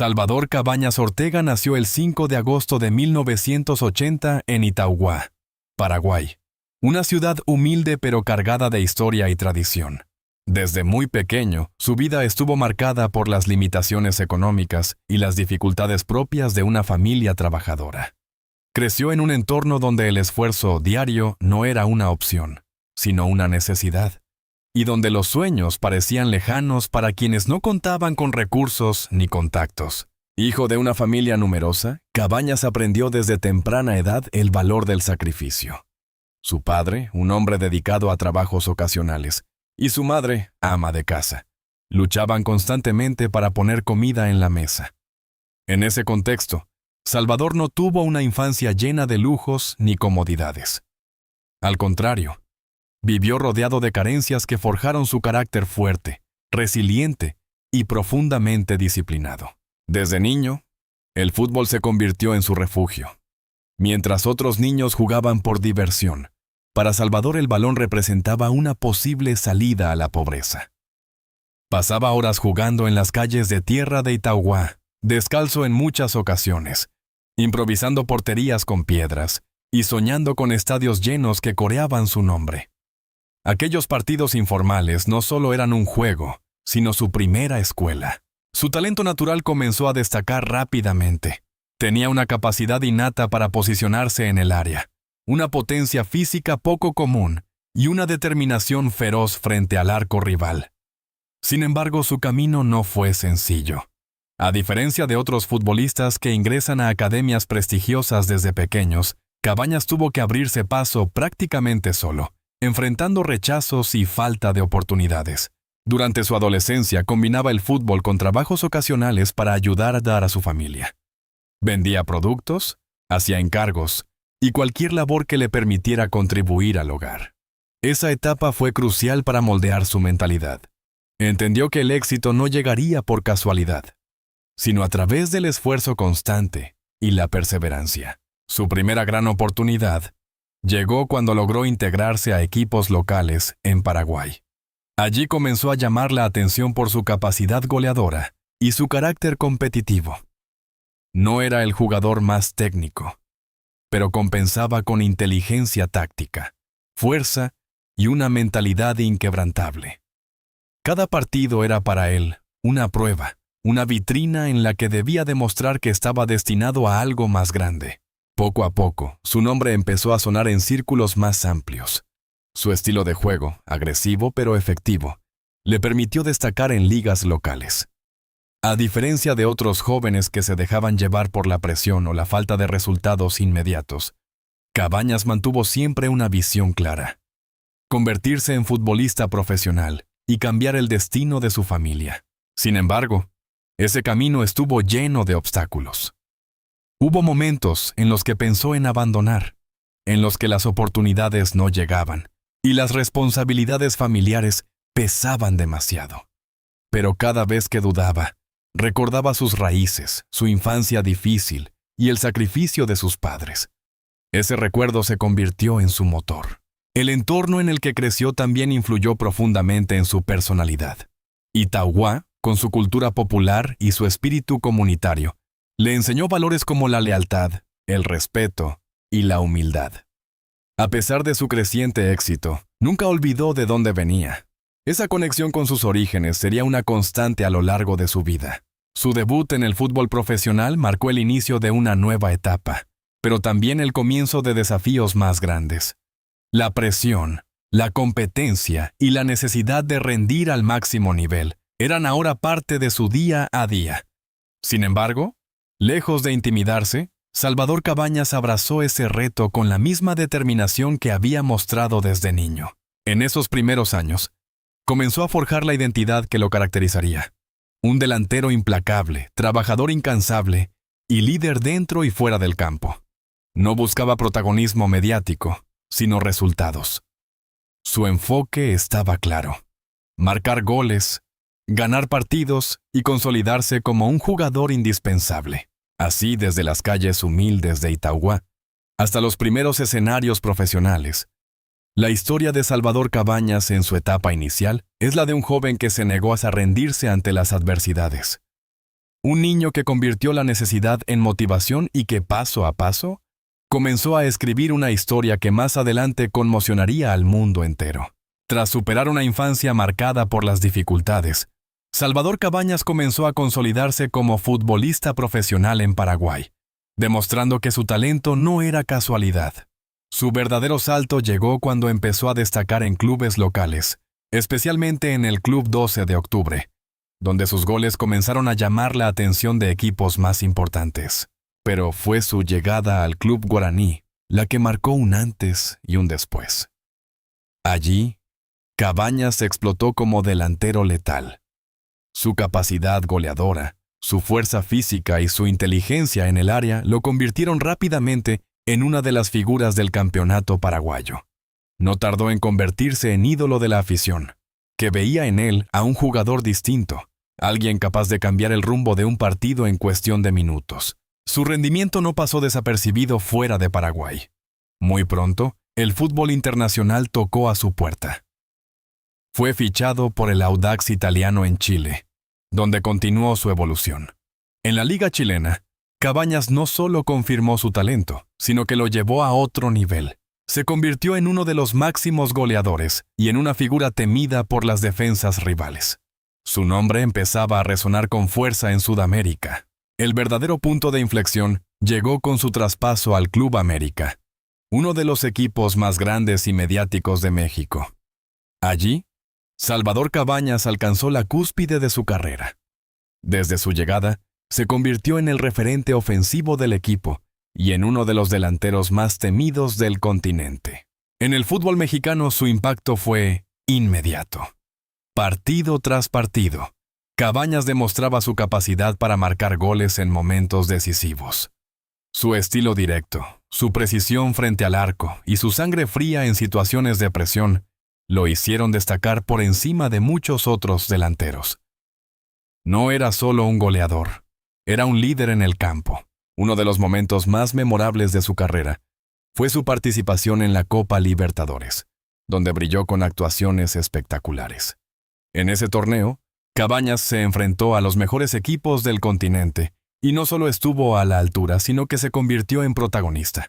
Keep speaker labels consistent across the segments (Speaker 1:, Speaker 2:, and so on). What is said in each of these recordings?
Speaker 1: Salvador Cabañas Ortega nació el 5 de agosto de 1980 en Itauguá, Paraguay, una ciudad humilde pero cargada de historia y tradición. Desde muy pequeño, su vida estuvo marcada por las limitaciones económicas y las dificultades propias de una familia trabajadora. Creció en un entorno donde el esfuerzo diario no era una opción, sino una necesidad, y donde los sueños parecían lejanos para quienes no contaban con recursos ni contactos. Hijo de una familia numerosa, Cabañas aprendió desde temprana edad el valor del sacrificio. Su padre, un hombre dedicado a trabajos ocasionales, y su madre, ama de casa, luchaban constantemente para poner comida en la mesa. En ese contexto, Salvador no tuvo una infancia llena de lujos ni comodidades. Al contrario, vivió rodeado de carencias que forjaron su carácter fuerte, resiliente y profundamente disciplinado. Desde niño, el fútbol se convirtió en su refugio. Mientras otros niños jugaban por diversión, para Salvador el balón representaba una posible salida a la pobreza. Pasaba horas jugando en las calles de tierra de Itauguá, descalzo en muchas ocasiones, improvisando porterías con piedras y soñando con estadios llenos que coreaban su nombre. Aquellos partidos informales no solo eran un juego, sino su primera escuela. Su talento natural comenzó a destacar rápidamente. Tenía una capacidad innata para posicionarse en el área, una potencia física poco común y una determinación feroz frente al arco rival. Sin embargo, su camino no fue sencillo. A diferencia de otros futbolistas que ingresan a academias prestigiosas desde pequeños, Cabañas tuvo que abrirse paso prácticamente solo, enfrentando rechazos y falta de oportunidades. Durante su adolescencia combinaba el fútbol con trabajos ocasionales para ayudar a dar a su familia. Vendía productos, hacía encargos y cualquier labor que le permitiera contribuir al hogar. Esa etapa fue crucial para moldear su mentalidad. Entendió que el éxito no llegaría por casualidad, sino a través del esfuerzo constante y la perseverancia. Su primera gran oportunidad llegó cuando logró integrarse a equipos locales en Paraguay. Allí comenzó a llamar la atención por su capacidad goleadora y su carácter competitivo. No era el jugador más técnico, pero compensaba con inteligencia táctica, fuerza y una mentalidad inquebrantable. Cada partido era para él una prueba, una vitrina en la que debía demostrar que estaba destinado a algo más grande. Poco a poco, su nombre empezó a sonar en círculos más amplios. Su estilo de juego, agresivo pero efectivo, le permitió destacar en ligas locales. A diferencia de otros jóvenes que se dejaban llevar por la presión o la falta de resultados inmediatos, Cabañas mantuvo siempre una visión clara: convertirse en futbolista profesional y cambiar el destino de su familia. Sin embargo, ese camino estuvo lleno de obstáculos. Hubo momentos en los que pensó en abandonar, en los que las oportunidades no llegaban y las responsabilidades familiares pesaban demasiado. Pero cada vez que dudaba, recordaba sus raíces, su infancia difícil y el sacrificio de sus padres. Ese recuerdo se convirtió en su motor. El entorno en el que creció también influyó profundamente en su personalidad. Itauguá, con su cultura popular y su espíritu comunitario, le enseñó valores como la lealtad, el respeto y la humildad. A pesar de su creciente éxito, nunca olvidó de dónde venía. Esa conexión con sus orígenes sería una constante a lo largo de su vida. Su debut en el fútbol profesional marcó el inicio de una nueva etapa, pero también el comienzo de desafíos más grandes. La presión, la competencia y la necesidad de rendir al máximo nivel eran ahora parte de su día a día. Sin embargo, lejos de intimidarse, Salvador Cabañas abrazó ese reto con la misma determinación que había mostrado desde niño. En esos primeros años, comenzó a forjar la identidad que lo caracterizaría. Un delantero implacable, trabajador incansable y líder dentro y fuera del campo. No buscaba protagonismo mediático, sino resultados. Su enfoque estaba claro: marcar goles, ganar partidos y consolidarse como un jugador indispensable. Así, desde las calles humildes de Itauguá hasta los primeros escenarios profesionales, la historia de Salvador Cabañas en su etapa inicial es la de un joven que se negó a rendirse ante las adversidades. Un niño que convirtió la necesidad en motivación y que paso a paso comenzó a escribir una historia que más adelante conmocionaría al mundo entero. Tras superar una infancia marcada por las dificultades, Salvador Cabañas comenzó a consolidarse como futbolista profesional en Paraguay, demostrando que su talento no era casualidad. Su verdadero salto llegó cuando empezó a destacar en clubes locales, especialmente en el Club 12 de Octubre, donde sus goles comenzaron a llamar la atención de equipos más importantes. Pero fue su llegada al Club Guaraní la que marcó un antes y un después. Allí, Cabañas explotó como delantero letal. Su capacidad goleadora, su fuerza física y su inteligencia en el área lo convirtieron rápidamente en una de las figuras del campeonato paraguayo. No tardó en convertirse en ídolo de la afición, que veía en él a un jugador distinto, alguien capaz de cambiar el rumbo de un partido en cuestión de minutos. Su rendimiento no pasó desapercibido fuera de Paraguay. Muy pronto, el fútbol internacional tocó a su puerta. Fue fichado por el Audax Italiano en Chile, donde continuó su evolución. En la liga chilena, Cabañas no solo confirmó su talento, sino que lo llevó a otro nivel. Se convirtió en uno de los máximos goleadores y en una figura temida por las defensas rivales. Su nombre empezaba a resonar con fuerza en Sudamérica. El verdadero punto de inflexión llegó con su traspaso al Club América, uno de los equipos más grandes y mediáticos de México. Allí, Salvador Cabañas alcanzó la cúspide de su carrera. Desde su llegada, se convirtió en el referente ofensivo del equipo y en uno de los delanteros más temidos del continente. En el fútbol mexicano su impacto fue inmediato. Partido tras partido, Cabañas demostraba su capacidad para marcar goles en momentos decisivos. Su estilo directo, su precisión frente al arco y su sangre fría en situaciones de presión lo hicieron destacar por encima de muchos otros delanteros. No era solo un goleador, era un líder en el campo. Uno de los momentos más memorables de su carrera fue su participación en la Copa Libertadores, donde brilló con actuaciones espectaculares. En ese torneo, Cabañas se enfrentó a los mejores equipos del continente y no solo estuvo a la altura, sino que se convirtió en protagonista.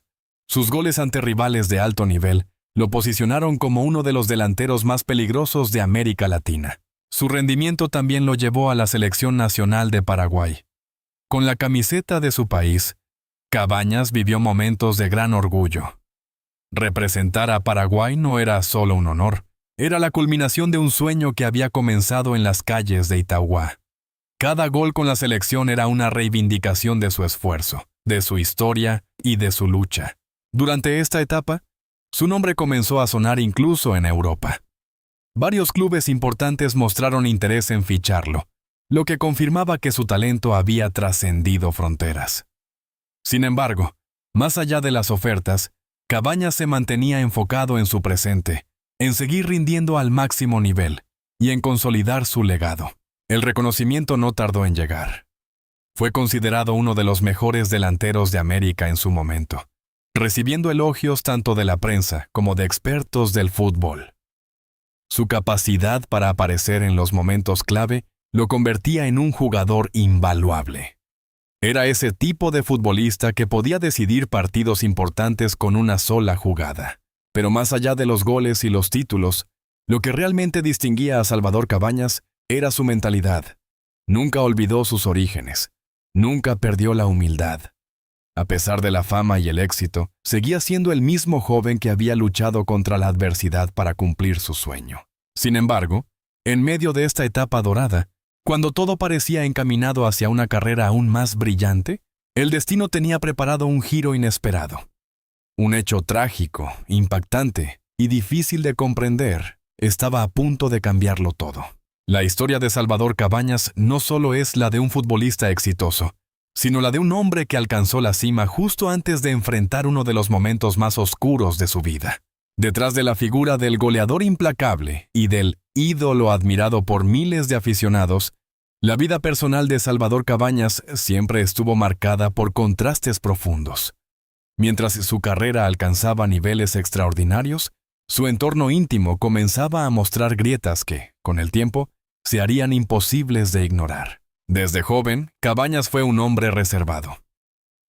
Speaker 1: Sus goles ante rivales de alto nivel lo posicionaron como uno de los delanteros más peligrosos de América Latina. Su rendimiento también lo llevó a la selección nacional de Paraguay. Con la camiseta de su país, Cabañas vivió momentos de gran orgullo. Representar a Paraguay no era solo un honor, era la culminación de un sueño que había comenzado en las calles de Itauguá. Cada gol con la selección era una reivindicación de su esfuerzo, de su historia y de su lucha. Durante esta etapa, su nombre comenzó a sonar incluso en Europa. Varios clubes importantes mostraron interés en ficharlo, lo que confirmaba que su talento había trascendido fronteras. Sin embargo, más allá de las ofertas, Cabañas se mantenía enfocado en su presente, en seguir rindiendo al máximo nivel y en consolidar su legado. El reconocimiento no tardó en llegar. Fue considerado uno de los mejores delanteros de América en su momento, recibiendo elogios tanto de la prensa como de expertos del fútbol. Su capacidad para aparecer en los momentos clave lo convertía en un jugador invaluable. Era ese tipo de futbolista que podía decidir partidos importantes con una sola jugada. Pero más allá de los goles y los títulos, lo que realmente distinguía a Salvador Cabañas era su mentalidad. Nunca olvidó sus orígenes, nunca perdió la humildad. A pesar de la fama y el éxito, seguía siendo el mismo joven que había luchado contra la adversidad para cumplir su sueño. Sin embargo, en medio de esta etapa dorada, cuando todo parecía encaminado hacia una carrera aún más brillante, el destino tenía preparado un giro inesperado. Un hecho trágico, impactante y difícil de comprender estaba a punto de cambiarlo todo. La historia de Salvador Cabañas no solo es la de un futbolista exitoso, sino la de un hombre que alcanzó la cima justo antes de enfrentar uno de los momentos más oscuros de su vida. Detrás de la figura del goleador implacable y del ídolo admirado por miles de aficionados, la vida personal de Salvador Cabañas siempre estuvo marcada por contrastes profundos. Mientras su carrera alcanzaba niveles extraordinarios, su entorno íntimo comenzaba a mostrar grietas que, con el tiempo, se harían imposibles de ignorar. Desde joven, Cabañas fue un hombre reservado.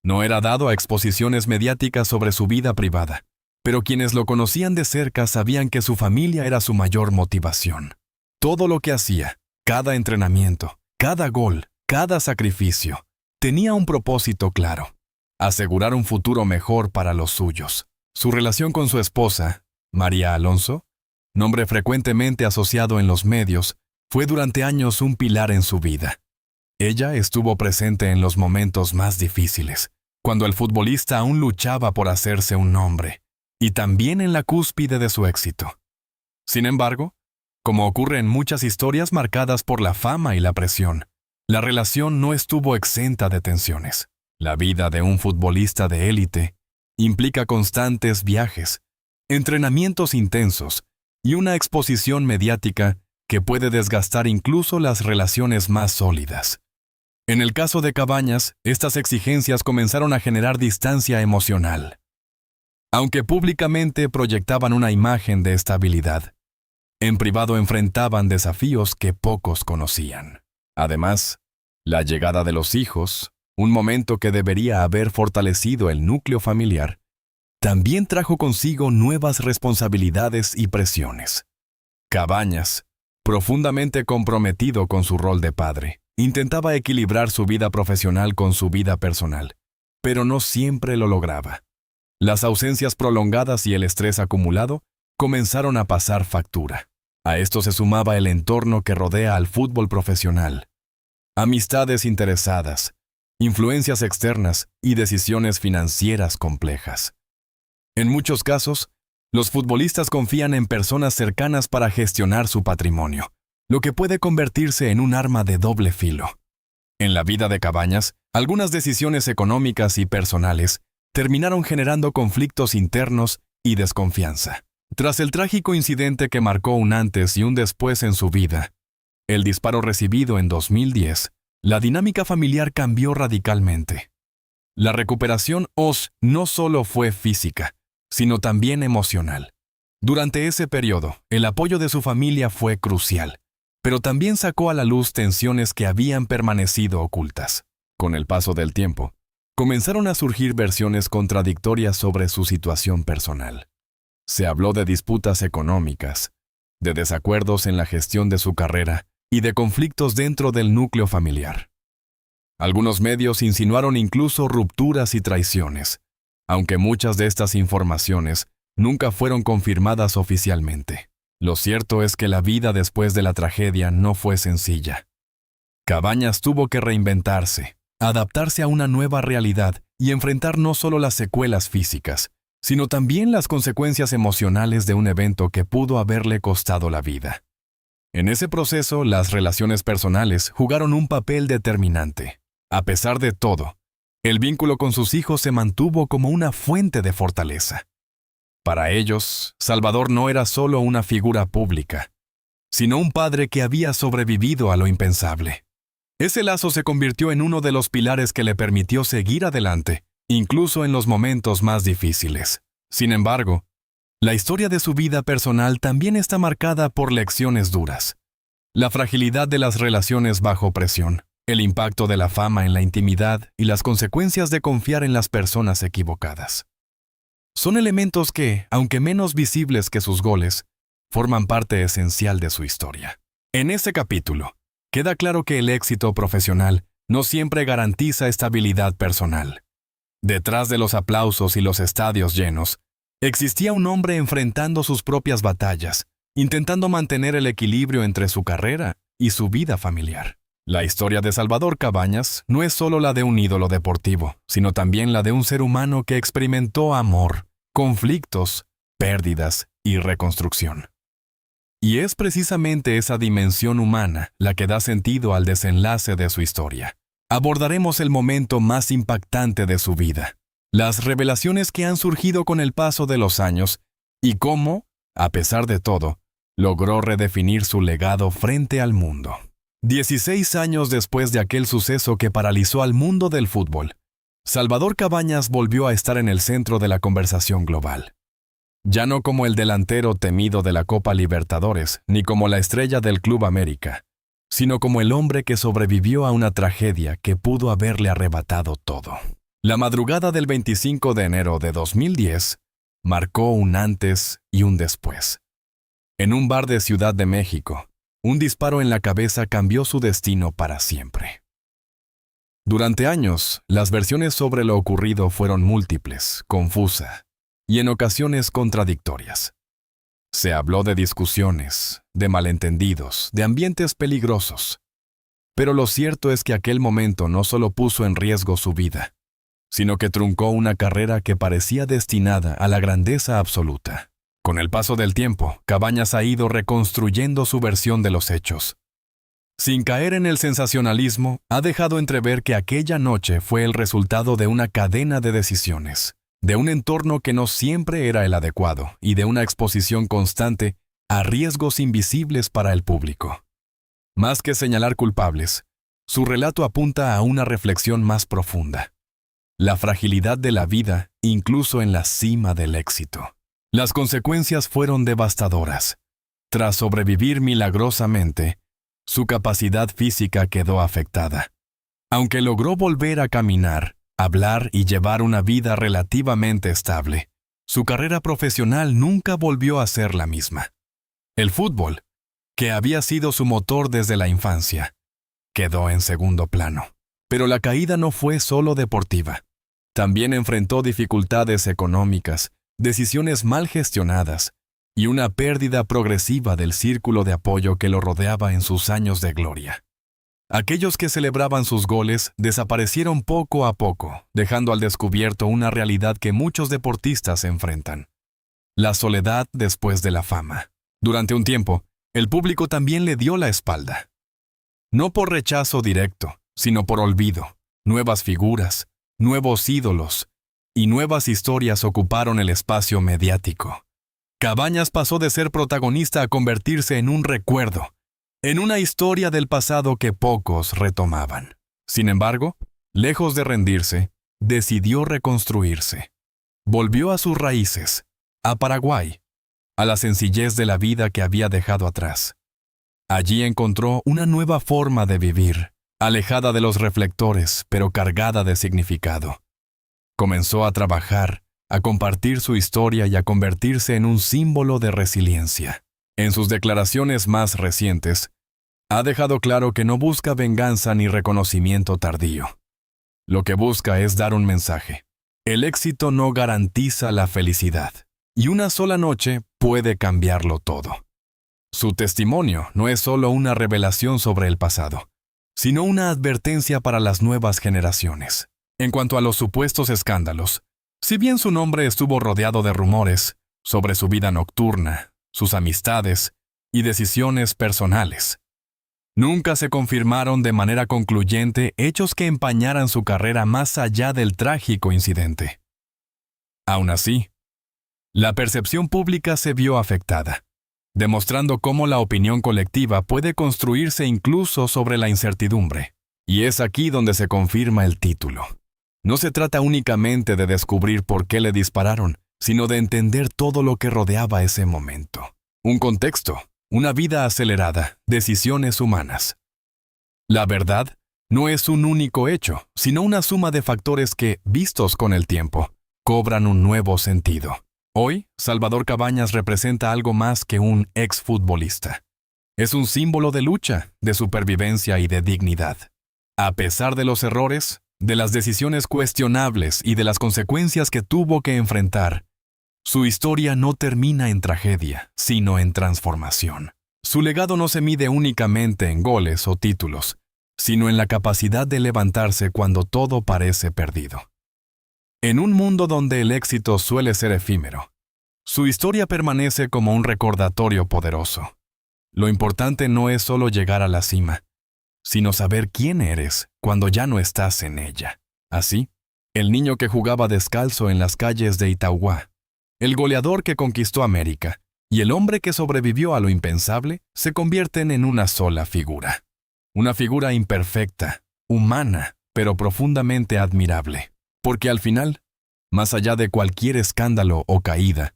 Speaker 1: No era dado a exposiciones mediáticas sobre su vida privada, pero quienes lo conocían de cerca sabían que su familia era su mayor motivación. Todo lo que hacía, cada entrenamiento, cada gol, cada sacrificio, tenía un propósito claro: asegurar un futuro mejor para los suyos. Su relación con su esposa, María Alonso, nombre frecuentemente asociado en los medios, fue durante años un pilar en su vida. Ella estuvo presente en los momentos más difíciles, cuando el futbolista aún luchaba por hacerse un nombre, y también en la cúspide de su éxito. Sin embargo, como ocurre en muchas historias marcadas por la fama y la presión, la relación no estuvo exenta de tensiones. La vida de un futbolista de élite implica constantes viajes, entrenamientos intensos y una exposición mediática que puede desgastar incluso las relaciones más sólidas. En el caso de Cabañas, estas exigencias comenzaron a generar distancia emocional. Aunque públicamente proyectaban una imagen de estabilidad, en privado enfrentaban desafíos que pocos conocían. Además, la llegada de los hijos, un momento que debería haber fortalecido el núcleo familiar, también trajo consigo nuevas responsabilidades y presiones. Cabañas, profundamente comprometido con su rol de padre, intentaba equilibrar su vida profesional con su vida personal, pero no siempre lo lograba. Las ausencias prolongadas y el estrés acumulado comenzaron a pasar factura. A esto se sumaba el entorno que rodea al fútbol profesional: amistades interesadas, influencias externas y decisiones financieras complejas. En muchos casos, los futbolistas confían en personas cercanas para gestionar su patrimonio, lo que puede convertirse en un arma de doble filo. En la vida de Cabañas, algunas decisiones económicas y personales terminaron generando conflictos internos y desconfianza. Tras el trágico incidente que marcó un antes y un después en su vida, el disparo recibido en 2010, la dinámica familiar cambió radicalmente. La recuperación no solo fue física, sino también emocional. Durante ese periodo, el apoyo de su familia fue crucial, pero también sacó a la luz tensiones que habían permanecido ocultas. Con el paso del tiempo, comenzaron a surgir versiones contradictorias sobre su situación personal. Se habló de disputas económicas, de desacuerdos en la gestión de su carrera y de conflictos dentro del núcleo familiar. Algunos medios insinuaron incluso rupturas y traiciones, aunque muchas de estas informaciones nunca fueron confirmadas oficialmente. Lo cierto es que la vida después de la tragedia no fue sencilla. Cabañas tuvo que reinventarse, adaptarse a una nueva realidad y enfrentar no solo las secuelas físicas, sino también las consecuencias emocionales de un evento que pudo haberle costado la vida. En ese proceso, las relaciones personales jugaron un papel determinante. A pesar de todo, el vínculo con sus hijos se mantuvo como una fuente de fortaleza. Para ellos, Salvador no era solo una figura pública, sino un padre que había sobrevivido a lo impensable. Ese lazo se convirtió en uno de los pilares que le permitió seguir adelante, incluso en los momentos más difíciles. Sin embargo, la historia de su vida personal también está marcada por lecciones duras. La fragilidad de las relaciones bajo presión, el impacto de la fama en la intimidad y las consecuencias de confiar en las personas equivocadas. Son elementos que, aunque menos visibles que sus goles, forman parte esencial de su historia. En este capítulo, queda claro que el éxito profesional no siempre garantiza estabilidad personal. Detrás de los aplausos y los estadios llenos, existía un hombre enfrentando sus propias batallas, intentando mantener el equilibrio entre su carrera y su vida familiar. La historia de Salvador Cabañas no es solo la de un ídolo deportivo, sino también la de un ser humano que experimentó amor, conflictos, pérdidas y reconstrucción. Y es precisamente esa dimensión humana la que da sentido al desenlace de su historia. Abordaremos el momento más impactante de su vida, las revelaciones que han surgido con el paso de los años y cómo, a pesar de todo, logró redefinir su legado frente al mundo. 16 años después de aquel suceso que paralizó al mundo del fútbol, Salvador Cabañas volvió a estar en el centro de la conversación global. Ya no como el delantero temido de la Copa Libertadores, ni como la estrella del Club América, sino como el hombre que sobrevivió a una tragedia que pudo haberle arrebatado todo. La madrugada del 25 de enero de 2010 marcó un antes y un después. En un bar de Ciudad de México, un disparo en la cabeza cambió su destino para siempre. Durante años, las versiones sobre lo ocurrido fueron múltiples, confusas y en ocasiones contradictorias. Se habló de discusiones, de malentendidos, de ambientes peligrosos. Pero lo cierto es que aquel momento no solo puso en riesgo su vida, sino que truncó una carrera que parecía destinada a la grandeza absoluta. Con el paso del tiempo, Cabañas ha ido reconstruyendo su versión de los hechos. Sin caer en el sensacionalismo, ha dejado entrever que aquella noche fue el resultado de una cadena de decisiones, de un entorno que no siempre era el adecuado y de una exposición constante a riesgos invisibles para el público. Más que señalar culpables, su relato apunta a una reflexión más profunda. La fragilidad de la vida, incluso en la cima del éxito. Las consecuencias fueron devastadoras. Tras sobrevivir milagrosamente, su capacidad física quedó afectada. Aunque logró volver a caminar, hablar y llevar una vida relativamente estable, su carrera profesional nunca volvió a ser la misma. El fútbol, que había sido su motor desde la infancia, quedó en segundo plano. Pero la caída no fue solo deportiva. También enfrentó dificultades económicas, decisiones mal gestionadas y una pérdida progresiva del círculo de apoyo que lo rodeaba en sus años de gloria. Aquellos que celebraban sus goles desaparecieron poco a poco, dejando al descubierto una realidad que muchos deportistas enfrentan: la soledad después de la fama. Durante un tiempo, el público también le dio la espalda. No por rechazo directo, sino por olvido. Nuevas figuras, nuevos ídolos y nuevas historias ocuparon el espacio mediático. Cabañas pasó de ser protagonista a convertirse en un recuerdo, en una historia del pasado que pocos retomaban. Sin embargo, lejos de rendirse, decidió reconstruirse. Volvió a sus raíces, a Paraguay, a la sencillez de la vida que había dejado atrás. Allí encontró una nueva forma de vivir, alejada de los reflectores, pero cargada de significado. Comenzó a trabajar, a compartir su historia y a convertirse en un símbolo de resiliencia. En sus declaraciones más recientes, ha dejado claro que no busca venganza ni reconocimiento tardío. Lo que busca es dar un mensaje. El éxito no garantiza la felicidad, y una sola noche puede cambiarlo todo. Su testimonio no es solo una revelación sobre el pasado, sino una advertencia para las nuevas generaciones. En cuanto a los supuestos escándalos, si bien su nombre estuvo rodeado de rumores sobre su vida nocturna, sus amistades y decisiones personales, nunca se confirmaron de manera concluyente hechos que empañaran su carrera más allá del trágico incidente. Aún así, la percepción pública se vio afectada, demostrando cómo la opinión colectiva puede construirse incluso sobre la incertidumbre. Y es aquí donde se confirma el título. No se trata únicamente de descubrir por qué le dispararon, sino de entender todo lo que rodeaba ese momento. Un contexto, una vida acelerada, decisiones humanas. La verdad no es un único hecho, sino una suma de factores que, vistos con el tiempo, cobran un nuevo sentido. Hoy, Salvador Cabañas representa algo más que un exfutbolista. Es un símbolo de lucha, de supervivencia y de dignidad. A pesar de los errores, de las decisiones cuestionables y de las consecuencias que tuvo que enfrentar, su historia no termina en tragedia, sino en transformación. Su legado no se mide únicamente en goles o títulos, sino en la capacidad de levantarse cuando todo parece perdido. En un mundo donde el éxito suele ser efímero, su historia permanece como un recordatorio poderoso. Lo importante no es solo llegar a la cima, sino saber quién eres cuando ya no estás en ella. Así, el niño que jugaba descalzo en las calles de Itauguá, el goleador que conquistó América y el hombre que sobrevivió a lo impensable se convierten en una sola figura. Una figura imperfecta, humana, pero profundamente admirable. Porque al final, más allá de cualquier escándalo o caída,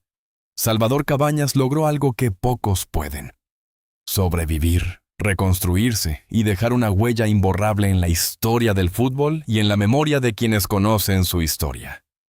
Speaker 1: Salvador Cabañas logró algo que pocos pueden: sobrevivir reconstruirse y dejar una huella imborrable en la historia del fútbol y en la memoria de quienes conocen su historia.